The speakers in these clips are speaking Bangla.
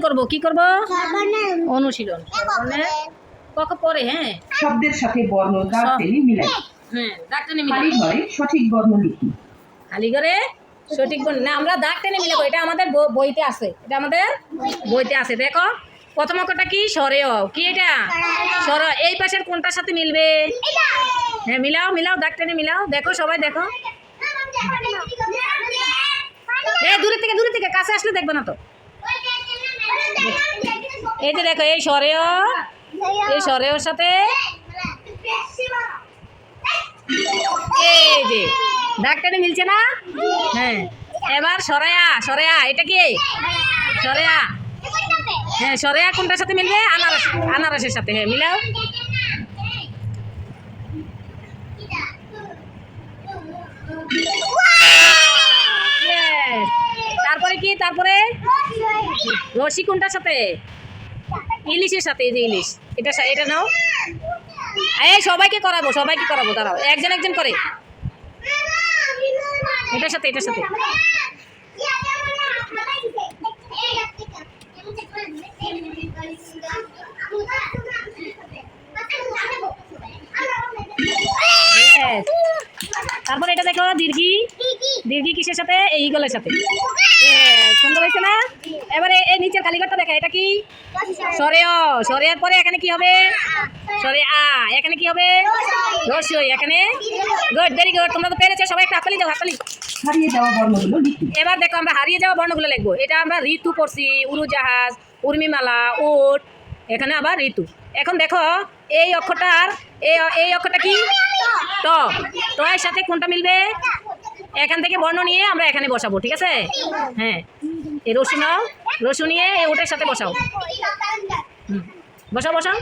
করবো কি করবো অনুশীলন কখন পরে হ্যাঁ শব্দের সাথে বর্ণ দাগ টেনে মিলাই হ্যাঁ দাগ টেনে খালি ঘরে সঠিক বর্ণ লিখি খালি ঘরে সঠিক বর্ণ না আমরা দাগ টেনে মিলাবো এটা আমাদের বইতে আছে এটা আমাদের বইতে আছে দেখো প্রথম অক্ষরটা কি সরেয় কি এটা সর এই পাশের কোনটার সাথে মিলবে হ্যাঁ মিলাও মিলাও দাগ টেনে মিলাও দেখো সবাই দেখো এই দূরে থেকে কাছে আসলে দেখবে না তো এই যে দেখো এই সরেয়র সাথে এই যে দাগ টেনে মিলছে না হ্যাঁ এবার সরেয়া এটা কি সরেয়া হ্যাঁ সরেয়া কোনটার সাথে মিলবে আনারসের সাথে হ্যাঁ মিলাও তারপরে রশি কোনটার সাথে ইলিশের সাথে এই যে ইলিশ এটা নাও এই সবাইকে করাবো দাঁড়াও একজন করে এটার সাথে তারপর এটা দেখো দীর্ঘি কিসের সাথে এই ইগলের সাথে সুন্দর হয়েছে না এবারে এই নিচের কালিঘরটা দেখা এটা কি সরেয়ার পরে এখানে কি হবে সরে এখানে কি হবে রসই এখানে গুড ভেরি গুড তোমরা তো পেরেছো সবাই একটা হাততালি দাও হাততালি হারিয়ে যাওয়া বর্ণগুলো লিখি এবার দেখো আমরা হারিয়ে যাওয়া বর্ণগুলো লিখবো এটা আমরা ঋতু পড়ছি উড়োজাহাজ উর্মিমালা উট এখানে আবার ঋতু এখন দেখো এই অক্ষরটা কি ট এর সাথে কোনটা মিলবে এখান থেকে বর্ণ নিয়ে আমরা এখানে বসাবো ঠিক আছে হ্যাঁ এই রসু নিয়ে এই ওটের সাথে বসাও বসাও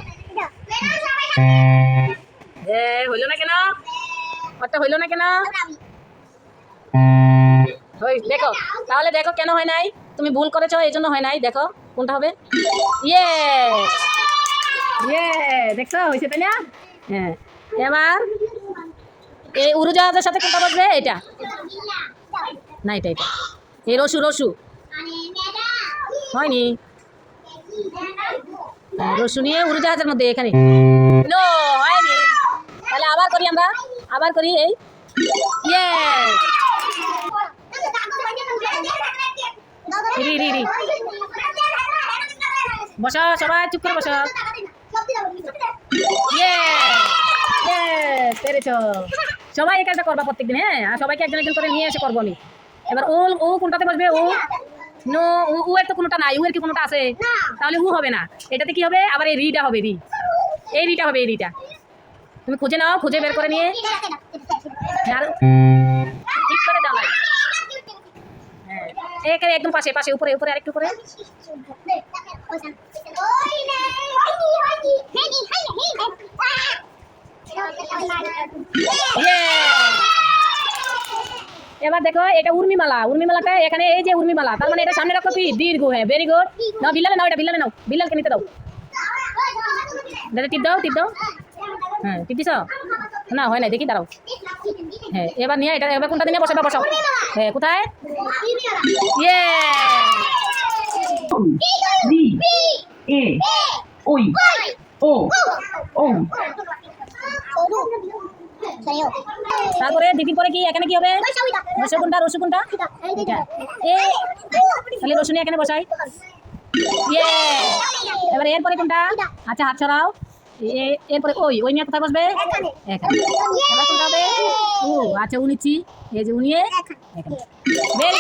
হইল না কেন ওটা হইল না কেন দেখো তাহলে দেখো কেন হয় নাই তুমি ভুল করেছো এই জন্য হয় নাই দেখো কোনটা হবে ইয়ে দেখছো হয়েছে তাই না হ্যাঁ এবার এই উড়োজাহাজের সাথে কোনটা বসবে এটা না এটা এই রসু হয়নি রসু নিয়ে উড়োজাহাজের মধ্যে এখানে নো হয়নি তাহলে আবার করি এই ইয়ে বসা সবাই চুপ করে বসা পেরেছ সবাই এই কাজটা করবা প্রত্যেকদিন হ্যাঁ আর সবাইকে একজন করে নিয়ে এসে করবো আমি এবার ও কোনটাতে বসবে ও এর তো কোনোটা নাই ও এর কি কোনোটা আছে তাহলে ও হবে না এটাতে কি হবে আবার এই রিটা হবে এই রিটা তুমি খুঁজে নাও খুঁজে বের করে নিয়ে ঠিক করে দাও হ্যাঁ এখানে একদম পাশে উপরে আরেকটু করে এবার দেখো এটা উর্মিমালাটা এখানে এই যে উর্মিমালা তার মানে এটা সামনে রাখো কি দীর্ঘ হ্যাঁ ভেরি গুড নাও বিল্লালে নাও এটা বিল্লালকে নিতে দাও টিপ দাও হ্যাঁ টিপ দিছ না হয় না দেখি দাঁড়াও হ্যাঁ এবার নিয়ে এটা এবার কোনটা নিয়ে বসাও হ্যাঁ কোথায় ইয়ে তারপরে দিদির পরে কি এখানে কি হবে রসু কোনটা তাহলে রসু নিয়ে এখানে বসাই এবার এরপরে কোনটা আচ্ছা হাত ছড়াও এরপরে ওই নিয়ে কোথায় বসবে এখানে এবার কোনটা হবে ও আচ্ছা উনিচি এই যে উনিয়ে এখানে ভেরি